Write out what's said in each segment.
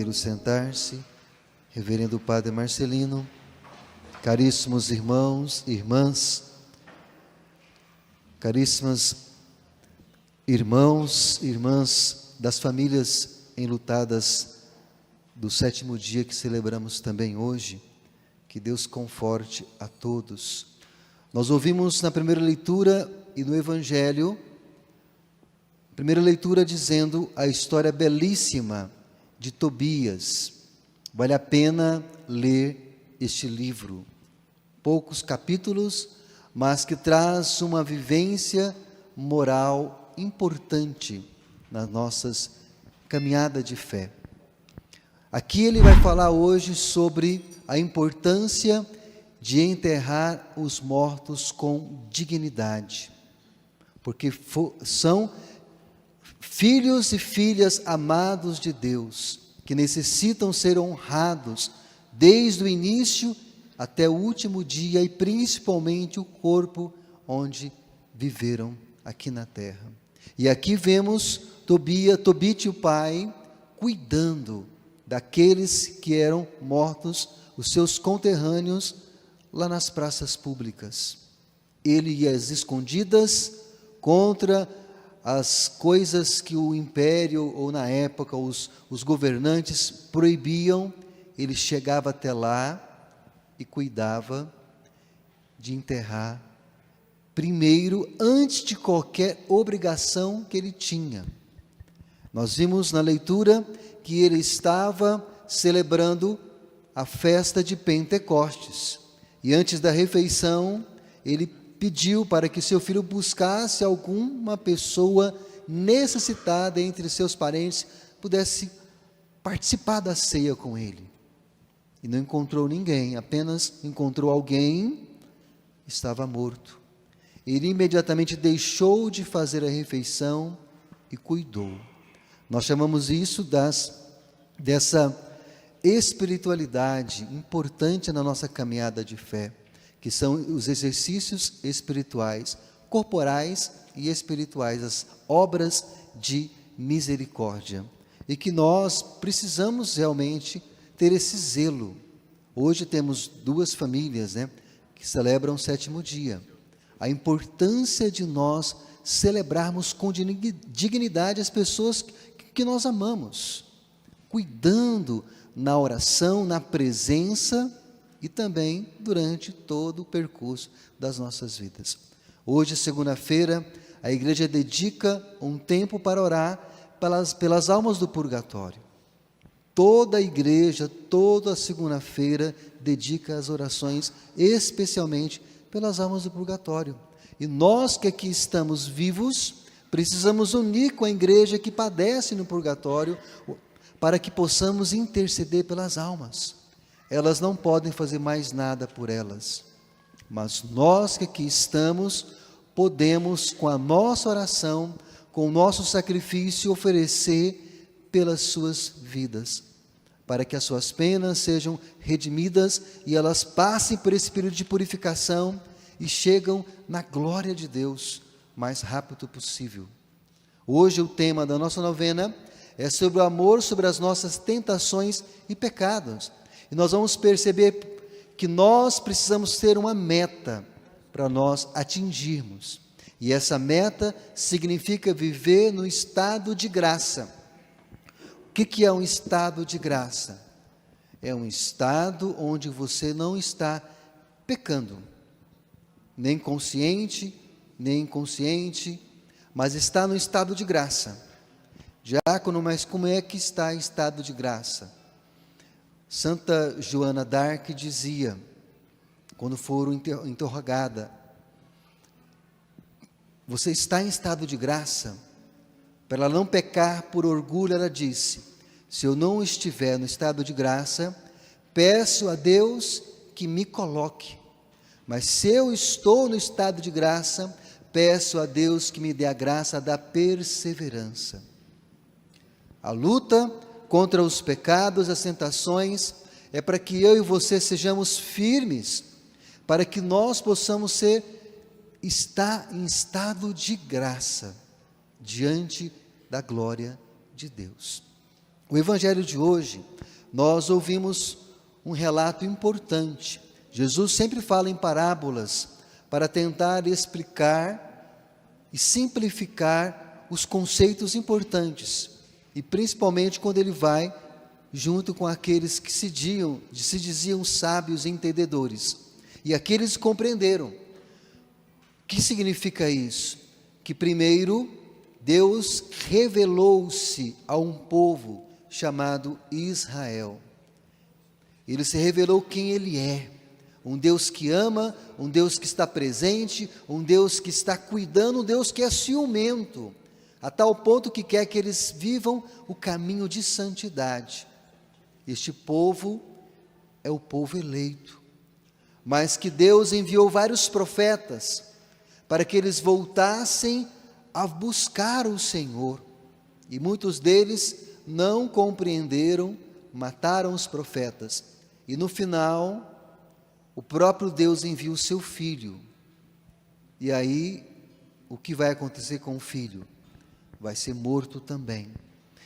pelo sentar-se. Reverendo Padre Marcelino, caríssimos irmãos e irmãs, caríssimas irmãos e irmãs das famílias enlutadas do 7º dia que celebramos também hoje, que Deus conforte a todos. Nós ouvimos na primeira leitura e no Evangelho, primeira leitura dizendo a história belíssima de Tobias. Vale a pena ler este livro, poucos capítulos, mas que traz uma vivência moral importante nas nossas caminhadas de fé. Aqui ele vai falar hoje sobre a importância de enterrar os mortos com dignidade, porque são filhos e filhas amados de Deus, que necessitam ser honrados desde o início até o último dia, e principalmente o corpo onde viveram aqui na terra. E aqui vemos Tobit, o pai, cuidando daqueles que eram mortos, os seus conterrâneos, lá nas praças públicas. Ele ia às escondidas contra as coisas que o império, ou na época os governantes proibiam. Ele chegava até lá e cuidava de enterrar primeiro, antes de qualquer obrigação que ele tinha. Nós vimos na leitura que ele estava celebrando a festa de Pentecostes, e antes da refeição ele pediu para que seu filho buscasse alguma pessoa necessitada entre seus parentes, pudesse participar da ceia com ele. E não encontrou ninguém, apenas encontrou alguém, estava morto. Ele imediatamente deixou de fazer a refeição e cuidou. Nós chamamos isso dessa espiritualidade importante na nossa caminhada de fé, que são os exercícios espirituais, corporais e espirituais, as obras de misericórdia, e que nós precisamos realmente ter esse zelo. Hoje temos 2 famílias, que celebram o 7º dia. A importância de nós celebrarmos com dignidade as pessoas que nós amamos, cuidando na oração, na presença, e também durante todo o percurso das nossas vidas. Hoje, segunda-feira, a igreja dedica um tempo para orar pelas almas do purgatório. Toda a igreja, toda segunda-feira, dedica as orações especialmente pelas almas do purgatório. E nós que aqui estamos vivos, precisamos unir com a igreja que padece no purgatório, para que possamos interceder pelas almas. Elas não podem fazer mais nada por elas, mas nós que aqui estamos, podemos, com a nossa oração, com o nosso sacrifício, oferecer pelas suas vidas, para que as suas penas sejam redimidas e elas passem por esse período de purificação e chegam na glória de Deus o mais rápido possível. Hoje o tema da nossa novena é sobre o amor, sobre as nossas tentações e pecados. E nós vamos perceber que nós precisamos ter uma meta para nós atingirmos. E essa meta significa viver no estado de graça. O que é um estado de graça? É um estado onde você não está pecando, nem consciente, nem inconsciente, mas está no estado de graça. Diácono, mas como é que está em estado de graça? Santa Joana d'Arc dizia, quando for interrogada, você está em estado de graça? Para ela não pecar por orgulho, ela disse, se eu não estiver no estado de graça, peço a Deus que me coloque, mas se eu estou no estado de graça, peço a Deus que me dê a graça da perseverança. A luta contra os pecados, as tentações, é para que eu e você sejamos firmes, para que nós possamos estar em estado de graça, diante da glória de Deus. O Evangelho de hoje nós ouvimos um relato importante. Jesus sempre fala em parábolas para tentar explicar e simplificar os conceitos importantes, e principalmente quando ele vai junto com aqueles que se diziam sábios e entendedores. E aqueles compreenderam. O que significa isso? Que primeiro Deus revelou-se a um povo chamado Israel. Ele se revelou quem Ele é. Um Deus que ama, um Deus que está presente, um Deus que está cuidando, um Deus que é ciumento, a tal ponto que quer que eles vivam o caminho de santidade. Este povo é o povo eleito, mas que Deus enviou vários profetas para que eles voltassem a buscar o Senhor, e muitos deles não compreenderam, mataram os profetas, e no final o próprio Deus envia o seu filho. E aí o que vai acontecer com o filho? Vai ser morto também.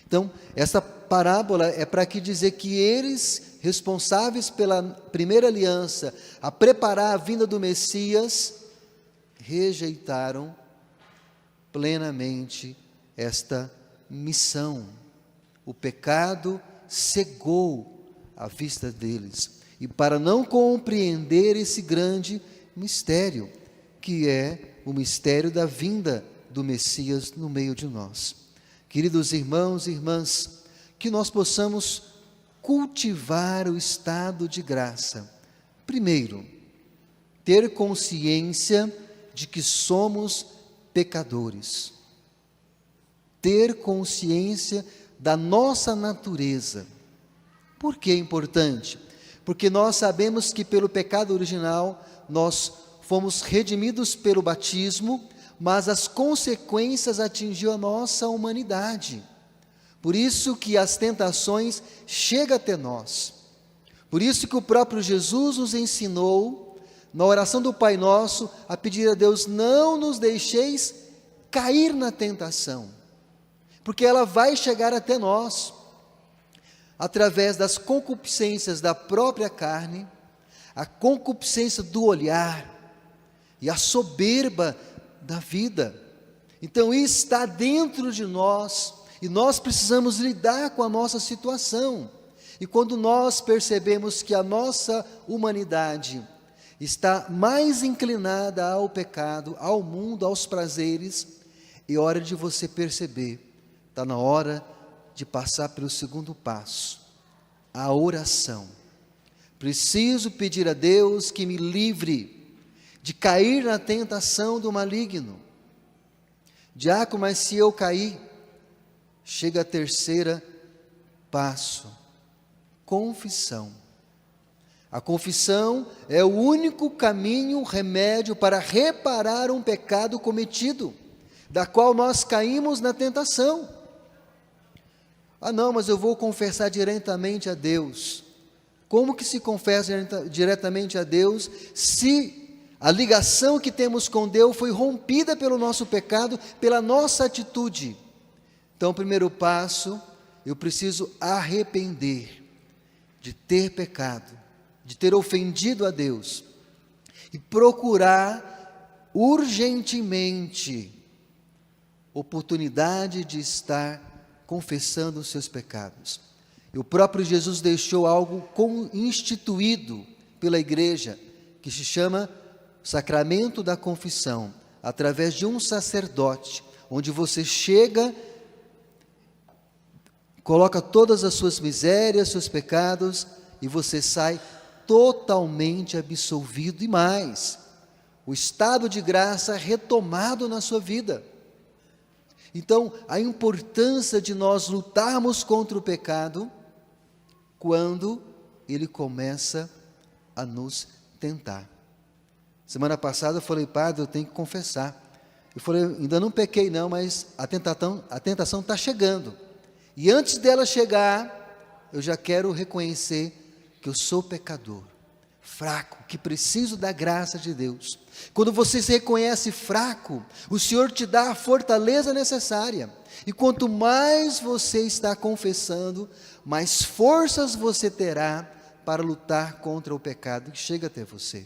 Então, essa parábola é para que dizer que eles, responsáveis pela primeira aliança, a preparar a vinda do Messias, rejeitaram plenamente esta missão. O pecado cegou a vista deles. E para não compreender esse grande mistério, que é o mistério da vinda do Messias no meio de nós. Queridos irmãos e irmãs, que nós possamos cultivar o estado de graça. Primeiro, ter consciência de que somos pecadores. Ter consciência da nossa natureza. Por que é importante? Porque nós sabemos que pelo pecado original nós fomos redimidos pelo batismo, mas as consequências atingiu a nossa humanidade. Por isso que as tentações chegam até nós. Por isso que o próprio Jesus nos ensinou, na oração do Pai Nosso, a pedir a Deus: não nos deixeis cair na tentação, porque ela vai chegar até nós, através das concupiscências da própria carne, a concupiscência do olhar e a soberba da vida. Então isso está dentro de nós e nós precisamos lidar com a nossa situação. E quando nós percebemos que a nossa humanidade está mais inclinada ao pecado, ao mundo, aos prazeres, é hora de você perceber, está na hora de passar pelo segundo passo, a oração. Preciso pedir a Deus que me livre de cair na tentação do maligno. Diácono, mas se eu cair, chega a terceira passo, confissão. A confissão é o único caminho, remédio para reparar um pecado cometido, da qual nós caímos na tentação. Ah não, mas eu vou confessar diretamente a Deus. Como que se confessa diretamente a Deus, se a ligação que temos com Deus foi rompida pelo nosso pecado, pela nossa atitude? Então, o primeiro passo, eu preciso arrepender de ter pecado, de ter ofendido a Deus, e procurar urgentemente oportunidade de estar confessando os seus pecados. E o próprio Jesus deixou algo instituído pela igreja, que se chama Sacramento da Confissão, através de um sacerdote, onde você chega, coloca todas as suas misérias, seus pecados, e você sai totalmente absolvido, e mais, o estado de graça retomado na sua vida. Então, a importância de nós lutarmos contra o pecado, quando ele começa a nos tentar. Semana passada eu falei: padre, eu tenho que confessar. Eu falei: ainda não pequei não, mas a tentação está chegando. E antes dela chegar, eu já quero reconhecer que eu sou pecador. fraco, que preciso da graça de Deus. Quando você se reconhece fraco, o Senhor te dá a fortaleza necessária. E quanto mais você está confessando, mais forças você terá para lutar contra o pecado que chega até você.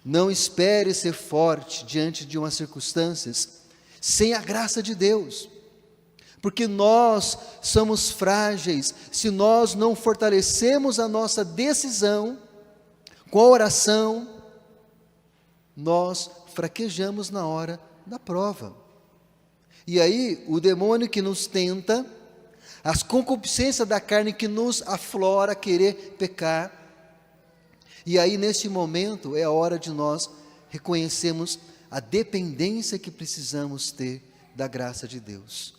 Não espere ser forte diante de umas circunstâncias sem a graça de Deus, porque nós somos frágeis se nós não fortalecemos a nossa decisão com a oração. Nós fraquejamos na hora da prova. E aí o demônio que nos tenta, as concupiscências da carne que nos aflora a querer pecar. E aí nesse momento é a hora de nós reconhecermos a dependência que precisamos ter da graça de Deus.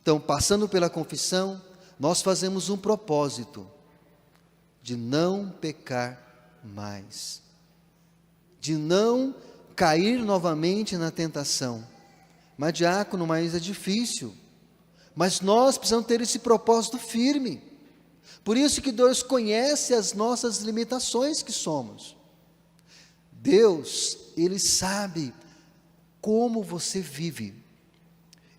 Então, passando pela confissão, nós fazemos um propósito de não pecar mais, de não cair novamente na tentação. Mas diácono, mas é difícil. Mas nós precisamos ter esse propósito firme. Por isso que Deus conhece as nossas limitações que somos. Deus, Ele sabe como você vive.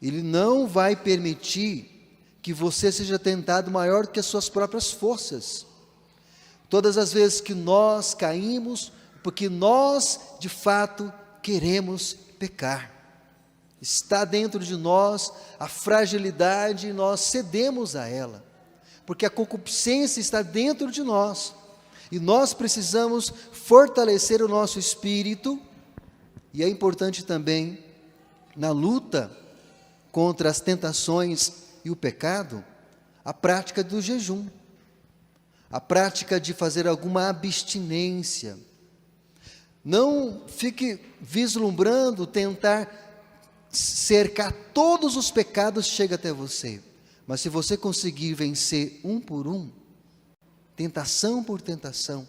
Ele não vai permitir que você seja tentado maior do que as suas próprias forças. Todas as vezes que nós caímos, porque nós, de fato, queremos pecar. Está dentro de nós a fragilidade e nós cedemos a ela. Porque a concupiscência está dentro de nós. E nós precisamos fortalecer o nosso espírito. E é importante também, na luta contra as tentações e o pecado, a prática do jejum. A prática de fazer alguma abstinência. Não fique vislumbrando, tentar cercar todos os pecados que chegam até você. Mas se você conseguir vencer um por um, tentação por tentação,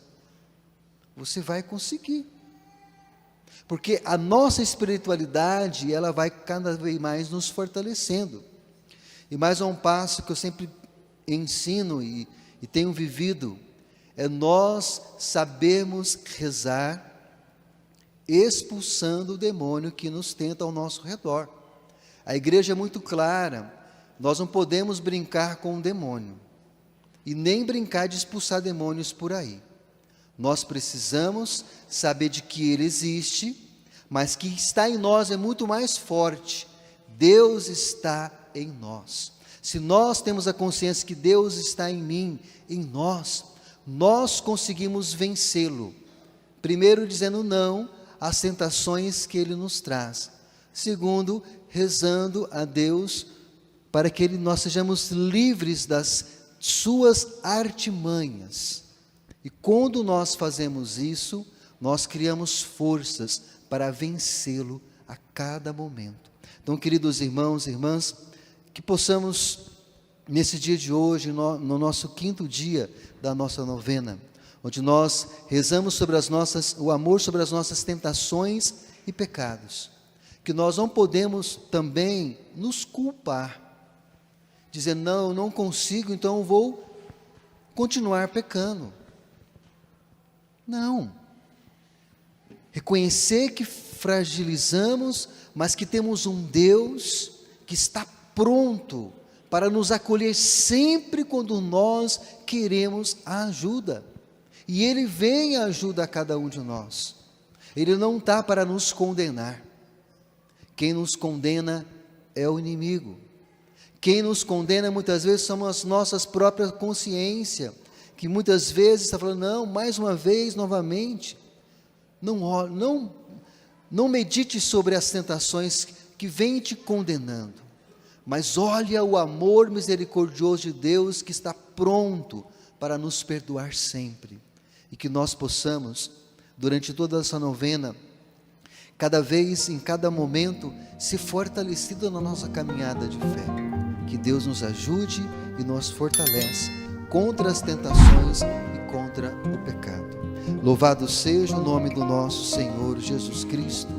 você vai conseguir. Porque a nossa espiritualidade, ela vai cada vez mais nos fortalecendo. E mais um passo que eu sempre ensino e tenho vivido, é nós sabermos rezar, expulsando o demônio que nos tenta ao nosso redor. A igreja é muito clara, nós não podemos brincar com o demônio, e nem brincar de expulsar demônios por aí. Nós precisamos saber de que ele existe, mas que está em nós é muito mais forte. Deus está em nós. Se nós temos a consciência que Deus está em mim, em nós conseguimos vencê-lo. Primeiro, dizendo não às tentações que ele nos traz. Segundo, rezando a Deus para que nós sejamos livres das suas artimanhas. E quando nós fazemos isso, nós criamos forças para vencê-lo a cada momento. Então, queridos irmãos e irmãs, que possamos, nesse dia de hoje, no nosso 5º dia da nossa novena, onde nós rezamos sobre o amor sobre as nossas tentações e pecados, que nós não podemos também nos culpar, dizer, não consigo, então eu vou continuar pecando. Não. Reconhecer que fragilizamos, mas que temos um Deus que está pronto para nos acolher sempre quando nós queremos a ajuda. E Ele vem e ajuda a cada um de nós. Ele não está para nos condenar. Quem nos condena é o inimigo. Quem nos condena muitas vezes são as nossas próprias consciências, que muitas vezes está falando, não, mais uma vez, novamente. Não medite sobre as tentações que vêm te condenando, mas olha o amor misericordioso de Deus que está pronto para nos perdoar sempre. E que nós possamos, durante toda essa novena, cada vez, em cada momento, ser fortalecido na nossa caminhada de fé. Que Deus nos ajude e nos fortalece contra as tentações e contra o pecado. Louvado seja o nome do nosso Senhor Jesus Cristo.